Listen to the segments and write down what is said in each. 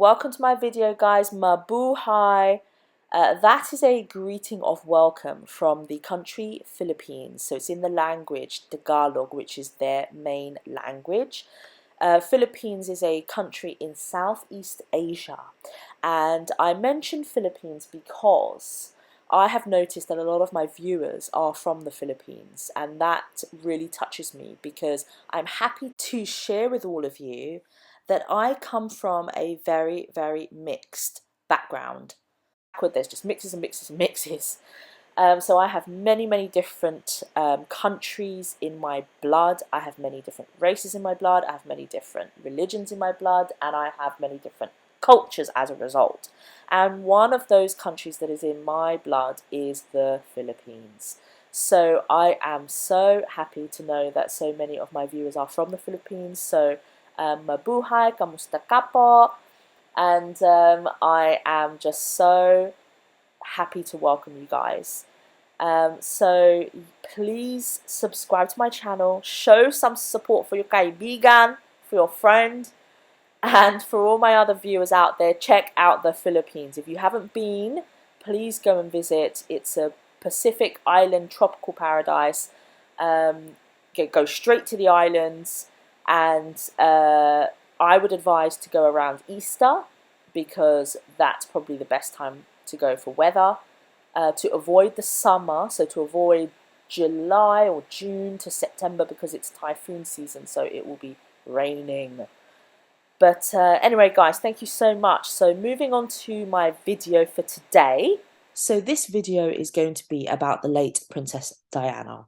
Welcome to my video, guys. Mabuhay. That is a greeting of welcome from the country Philippines. So it's in the language Tagalog, which is their main language. Philippines is a country in Southeast Asia. And I mention Philippines because I have noticed that a lot of my viewers are from the Philippines. And that really touches me because I'm happy to share with all of you that I come from a very, very mixed background. There's just mixes and mixes and mixes. So I have many, many different countries in my blood. I have many different races in my blood. I have many different religions in my blood. And I have many different cultures as a result. And one of those countries that is in my blood is the Philippines. So I am so happy to know that so many of my viewers are from the Philippines. So mabuhay, kamusta ka po? And I am just so happy to welcome you guys. So please subscribe to my channel, show some support for your kaibigan, for your friend, and for all my other viewers out there, check out the Philippines. If you haven't been, please go and visit. It's a Pacific island tropical paradise. Go straight to the islands, and I would advise to go around Easter because that's probably the best time to go for weather. To avoid the summer, so to avoid July or June to September because it's typhoon season, so it will be raining. But anyway, guys, thank you so much. So moving on to my video for today. So this video is going to be about the late Princess Diana.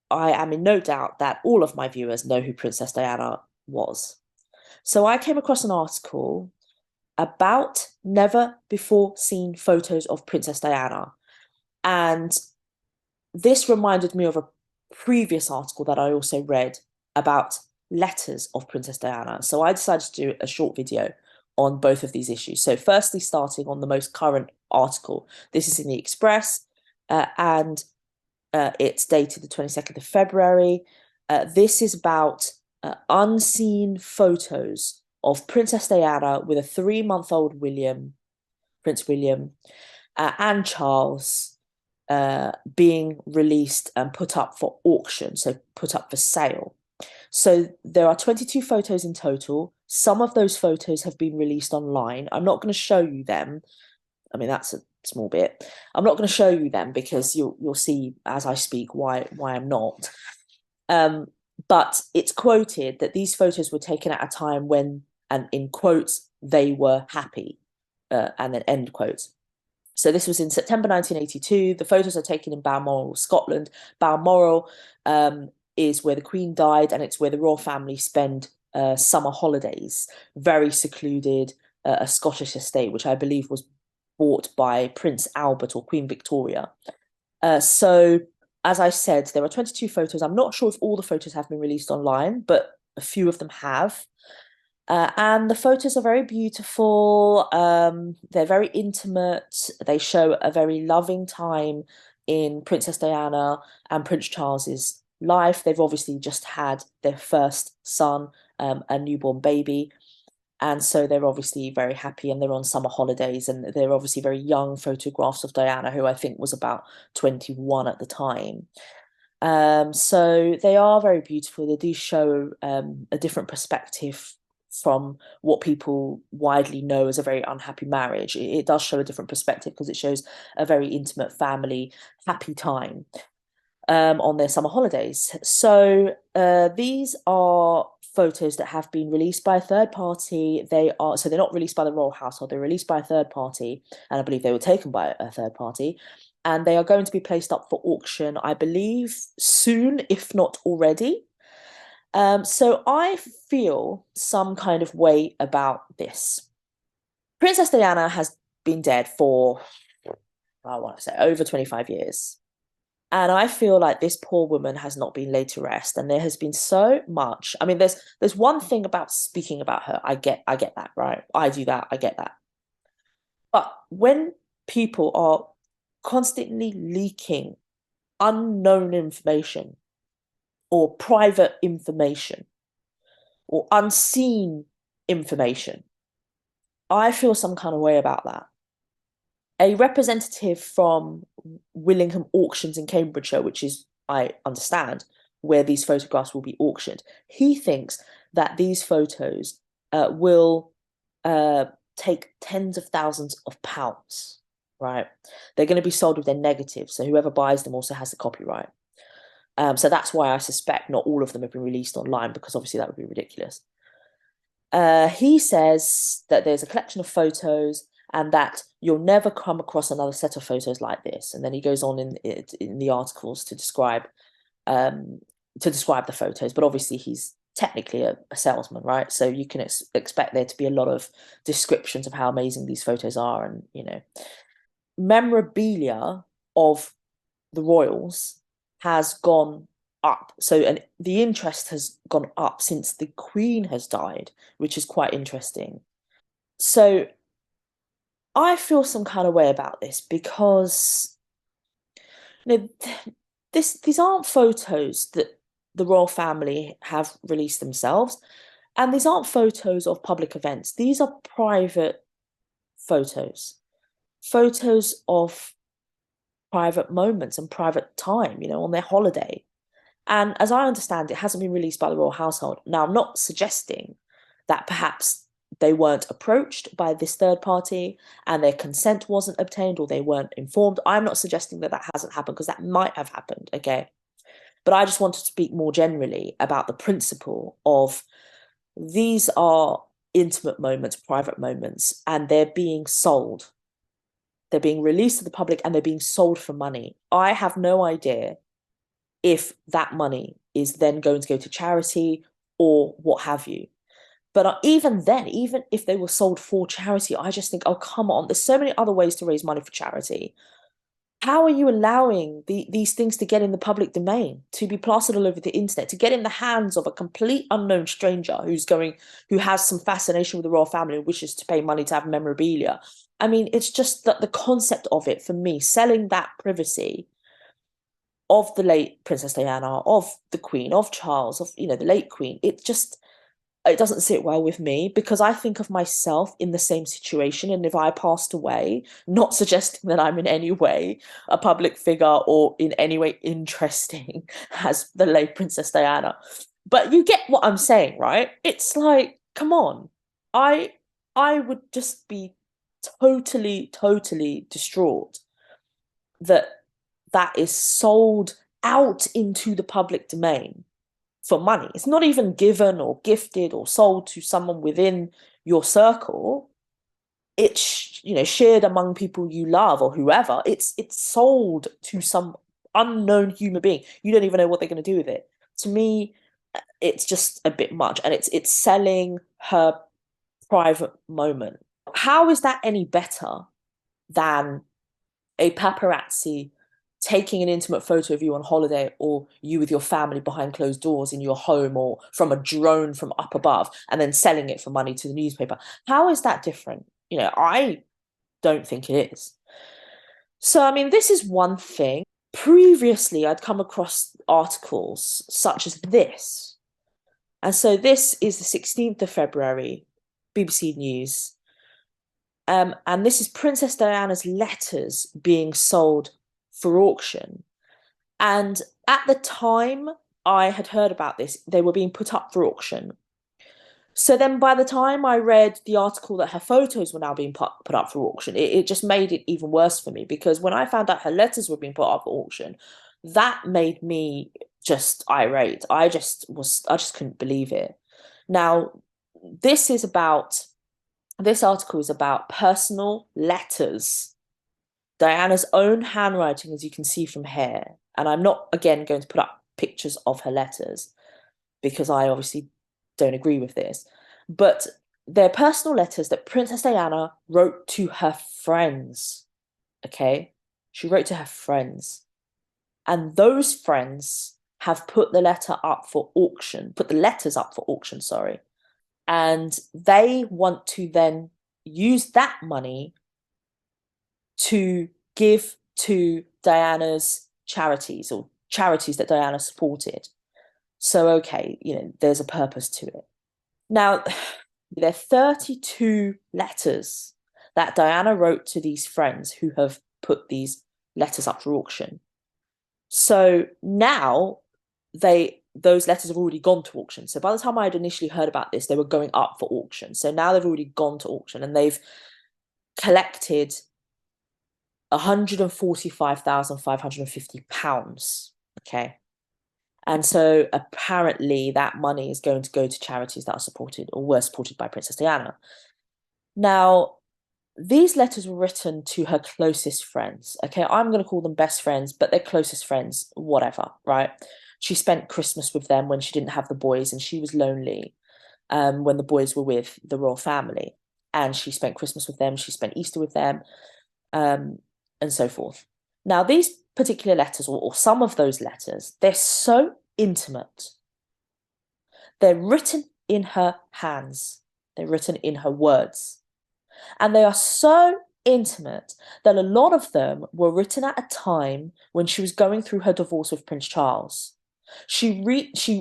I am in no doubt that all of my viewers know who Princess Diana was. So I came across an article about never before seen photos of Princess Diana. And this reminded me of a previous article that I also read about letters of Princess Diana. So I decided to do a short video on both of these issues. So firstly, starting on the most current article. This is in the Express and it's dated the 22nd of February. This is about unseen photos of Princess Diana with a 3-month-old Prince William, and Charles being released and put up for auction, so put up for sale. So there are 22 photos in total. Some of those photos have been released online. I'm not going to show you them. I mean, that's a small bit. I'm not going to show you them because you'll see as I speak why I'm not. But it's quoted that these photos were taken at a time when, and in quotes, they were happy, and then end quotes. So this was in September 1982. The photos are taken in Balmoral, Scotland. Balmoral is where the Queen died, and it's where the royal family spend summer holidays. Very secluded, a Scottish estate, which I believe was bought by Prince Albert or Queen Victoria. So, as I said, there are 22 photos. I'm not sure if all the photos have been released online, but a few of them have. And the photos are very beautiful. They're very intimate. They show a very loving time in Princess Diana and Prince Charles's life. They've obviously just had their first son, a newborn baby. And so they're obviously very happy and they're on summer holidays. And they're obviously very young photographs of Diana, who I think was about 21 at the time. So they are very beautiful. They do show a different perspective from what people widely know as a very unhappy marriage. It does show a different perspective because it shows a very intimate family, happy time on their summer holidays. So these are photos that have been released by a third party. They're not released by the royal household, they're released by a third party, and I believe they were taken by a third party. And they are going to be placed up for auction, I believe, soon, if not already. So I feel some kind of way about this. Princess Diana has been dead for, I want to say, over 25 years. And I feel like this poor woman has not been laid to rest. And there has been so much. I mean, there's one thing about speaking about her. I get that, right? I do that. I get that. But when people are constantly leaking unknown information or private information or unseen information, I feel some kind of way about that. A representative from Willingham Auctions in Cambridgeshire, which is, I understand, where these photographs will be auctioned, he thinks that these photos will uh, take tens of thousands of pounds, right? They're going to be sold with their negatives, so whoever buys them also has the copyright. So that's why I suspect not all of them have been released online, because obviously that would be ridiculous. He says that there's a collection of photos and that you'll never come across another set of photos like this. And then he goes on in the articles um, to describe the photos. But obviously he's technically a salesman, right? So you can expect there to be a lot of descriptions of how amazing these photos are, and memorabilia of the royals has gone up. So, and the interest has gone up since the Queen has died, which is quite interesting. So I feel some kind of way about this because you know these aren't photos that the royal family have released themselves, and these aren't photos of public events. These are private photos, photos of private moments and private time, on their holiday. And as I understand, it hasn't been released by the royal household. Now, I'm not suggesting that perhaps they weren't approached by this third party and their consent wasn't obtained or they weren't informed. I'm not suggesting that that hasn't happened, because that might have happened, okay? But I just want to speak more generally about the principle of these are intimate moments, private moments, and they're being sold. They're being released to the public and they're being sold for money. I have no idea if that money is then going to go to charity or what have you. But even then, even if they were sold for charity, I just think, oh, come on, there's so many other ways to raise money for charity. How are you allowing these things to get in the public domain, to be plastered all over the internet, to get in the hands of a complete unknown stranger who has some fascination with the royal family and wishes to pay money to have memorabilia? I mean, it's just that the concept of it, for me, selling that privacy of the late Princess Diana, of the Queen, of Charles, of the late Queen, it doesn't sit well with me, because I think of myself in the same situation, and if I passed away, not suggesting that I'm in any way a public figure or in any way interesting as the late Princess Diana, but you get what I'm saying, right? It's like, come on, I I would just be totally distraught that that is sold out into the public domain for money. It's not even given or gifted or sold to someone within your circle. It's shared among people you love or whoever. It's sold to some unknown human being. You don't even know what they're going to do with it. To me, it's just a bit much, and it's selling her private moment. How is that any better than a paparazzi taking an intimate photo of you on holiday, or you with your family behind closed doors in your home, or from a drone from up above, and then selling it for money to the newspaper? How is that different? I don't think it is. So, I mean, this is one thing. Previously, I'd come across articles such as this. And so this is the 16th of February, BBC News. And this is Princess Diana's letters being sold for auction. And at the time I had heard about this, they were being put up for auction. So then by the time I read the article that her photos were now being put up for auction, it just made it even worse for me, because when I found out her letters were being put up for auction, that made me just irate. I just couldn't believe it. Now, this article is about personal letters, Diana's own handwriting, as you can see from here. And I'm not, again, going to put up pictures of her letters, because I obviously don't agree with this. But they're personal letters that Princess Diana wrote to her friends. Okay? She wrote to her friends. And those friends have put the letters up for auction, sorry. And they want to then use that money to give to Diana's charities, or charities that Diana supported. So, okay, there's a purpose to it. Now, There are 32 letters that Diana wrote to these friends who have put these letters up for auction. So now those letters have already gone to auction. So by the time I had initially heard about this, they were going up for auction. So now they've already gone to auction and they've collected £145,550. Okay. And so apparently that money is going to go to charities that are supported or were supported by Princess Diana. Now, these letters were written to her closest friends. Okay, I'm going to call them best friends, but they're closest friends, whatever, right? She spent Christmas with them when she didn't have the boys and she was lonely when the boys were with the royal family. And she spent Christmas with them, she spent Easter with them, and so forth. Now, these particular letters, or some of those letters, they're so intimate. They're written in her hands. They're written in her words. And they are so intimate that a lot of them were written at a time when she was going through her divorce with Prince Charles. She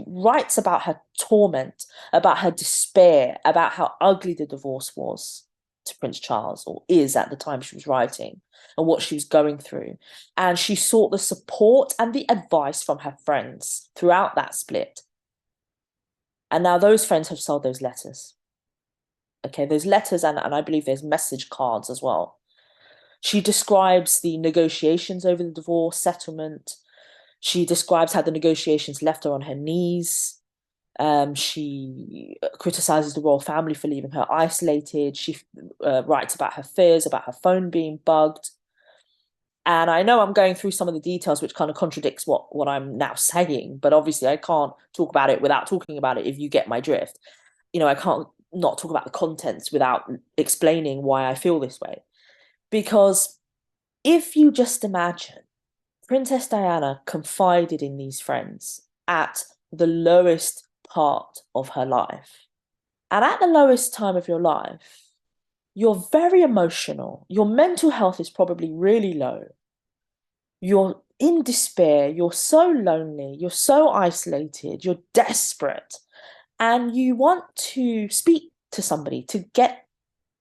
writes about her torment, about her despair, about how ugly the divorce was to Prince Charles, or is at the time she was writing, and what she was going through. And she sought the support and the advice from her friends throughout that split. And now those friends have sold those letters. Okay, those letters, and I believe there's message cards as well. She describes the negotiations over the divorce settlement. She describes how the negotiations left her on her knees. She criticizes the royal family for leaving her isolated. She writes about her fears, about her phone being bugged. And I know I'm going through some of the details, which kind of contradicts what I'm now saying, but obviously I can't talk about it without talking about it, if you get my drift. I can't not talk about the contents without explaining why I feel this way. Because if you just imagine Princess Diana confided in these friends at the lowest part of her life. And at the lowest time of your life, you're very emotional. Your mental health is probably really low. You're in despair. You're so lonely. You're so isolated. You're desperate. And you want to speak to somebody to get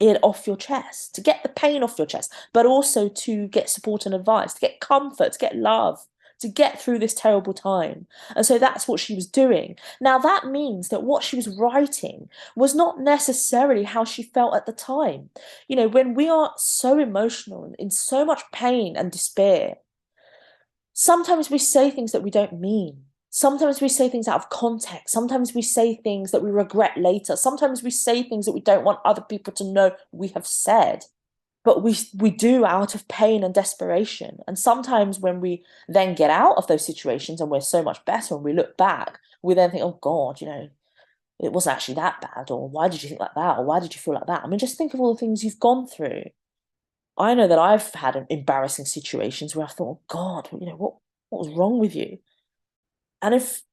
it off your chest, to get the pain off your chest, but also to get support and advice, to get comfort, to get love, to get through this terrible time. And so that's what she was doing. Now, that means that what she was writing was not necessarily how she felt at the time. When we are so emotional and in so much pain and despair, sometimes we say things that we don't mean. Sometimes we say things out of context. Sometimes we say things that we regret later. Sometimes we say things that we don't want other people to know we have said. But we do out of pain and desperation. And sometimes when we then get out of those situations and we're so much better and we look back, we then think, oh God, it wasn't actually that bad. Or why did you think like that? Or why did you feel like that? I mean, just think of all the things you've gone through. I know that I've had embarrassing situations where I thought, oh God, what was wrong with you? And if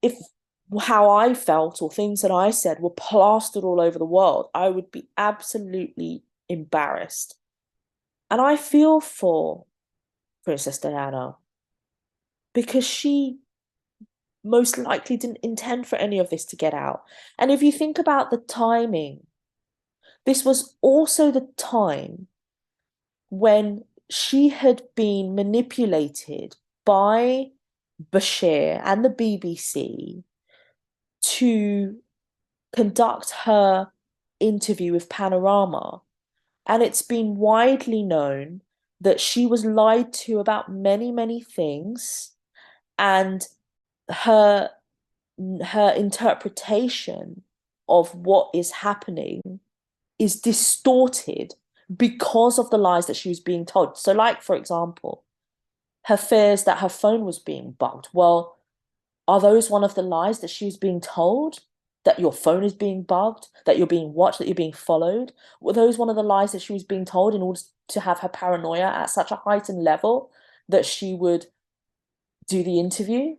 how I felt or things that I said were plastered all over the world, I would be absolutely embarrassed. And I feel for Princess Diana because she most likely didn't intend for any of this to get out. And if you think about the timing, this was also the time when she had been manipulated by Bashir and the BBC to conduct her interview with Panorama. And it's been widely known that she was lied to about many, many things. And her interpretation of what is happening is distorted because of the lies that she was being told. So, like, for example, her fears that her phone was being bugged. Well, are those one of the lies that she was being told? That your phone is being bugged, that you're being watched, that you're being followed? Were those one of the lies that she was being told in order to have her paranoia at such a heightened level that she would do the interview,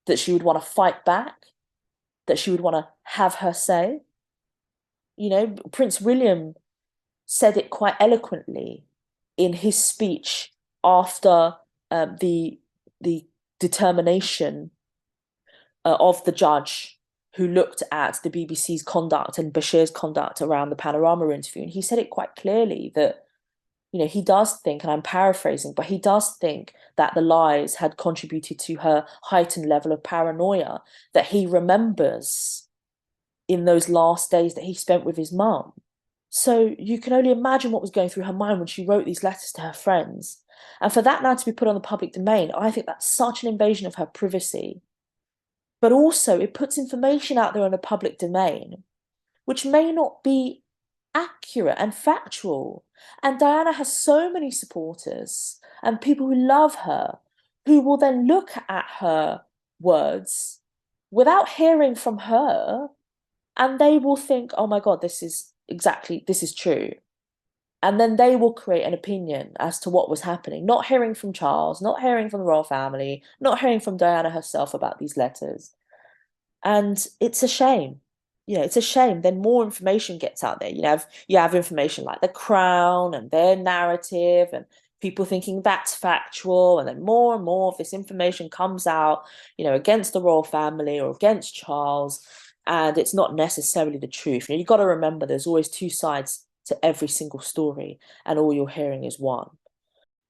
that she would want to fight back, that she would want to have her say? Prince William said it quite eloquently in his speech after the determination of the judge who looked at the BBC's conduct and Bashir's conduct around the Panorama interview, and he said it quite clearly that, he does think, and I'm paraphrasing, but he does think that the lies had contributed to her heightened level of paranoia that he remembers in those last days that he spent with his mum. So you can only imagine what was going through her mind when she wrote these letters to her friends. And for that now to be put on the public domain, I think that's such an invasion of her privacy. But also, it puts information out there in the public domain, which may not be accurate and factual. And Diana has so many supporters and people who love her, who will then look at her words without hearing from her, and they will think, oh my God, this is true. And then they will create an opinion as to what was happening, not hearing from Charles, not hearing from the royal family, not hearing from Diana herself about these letters. And it's a shame. It's a shame. Then more information gets out there. You have information like the Crown and their narrative and people thinking that's factual, and then more and more of this information comes out, against the royal family or against Charles, and it's not necessarily the truth. You've got to remember there's always two sides to every single story, and all you're hearing is one.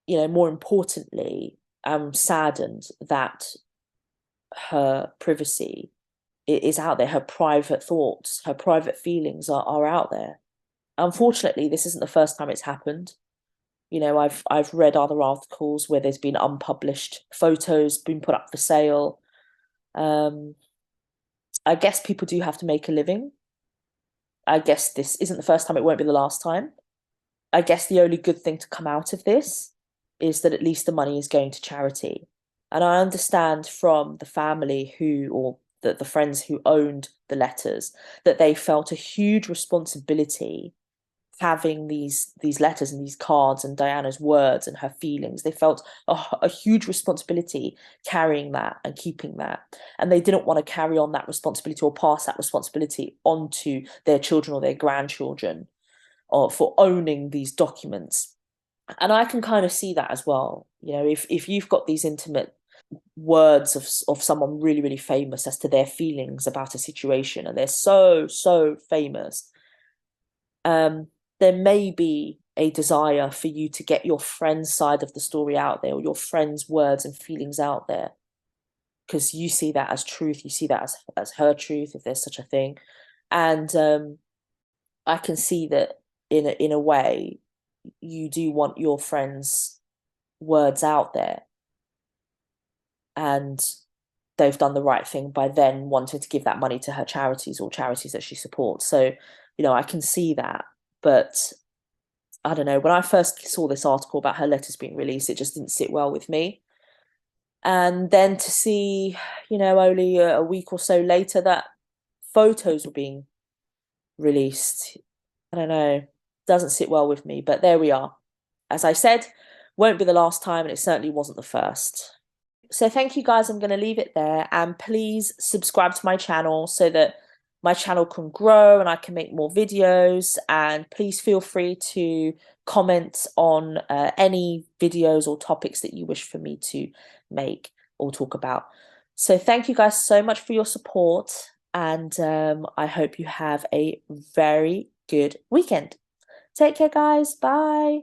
More importantly, I'm saddened that her privacy is out there. Her private thoughts, her private feelings are out there. Unfortunately, this isn't the first time it's happened. I've read other articles where there's been unpublished photos being put up for sale. I guess people do have to make a living. I guess this isn't the first time, it won't be the last time. I guess the only good thing to come out of this is that at least the money is going to charity. And I understand from the family or the friends who owned the letters, that they felt a huge responsibility having these letters and these cards and Diana's words and her feelings. They felt a huge responsibility carrying that and keeping that. And they didn't want to carry on that responsibility or pass that responsibility onto their children or their grandchildren, or for owning these documents. And I can kind of see that as well. If you've got these intimate words of someone really, really famous as to their feelings about a situation, and they're so famous, there may be a desire for you to get your friend's side of the story out there, or your friend's words and feelings out there, because you see that as truth, you see that as her truth, if there's such a thing. And I can see that in a way you do want your friend's words out there, and they've done the right thing by then wanting to give that money to her charities or charities that she supports. So, I can see that. But I don't know, when I first saw this article about her letters being released, it just didn't sit well with me. And then to see, only a week or so later that photos were being released, I don't know, doesn't sit well with me. But there we are. As I said, won't be the last time, and it certainly wasn't the first. So thank you guys. I'm going to leave it there, and please subscribe to my channel so that my channel can grow and I can make more videos. And please feel free to comment on any videos or topics that you wish for me to make or talk about. So thank you guys so much for your support, and I hope you have a very good weekend. Take care, guys. Bye.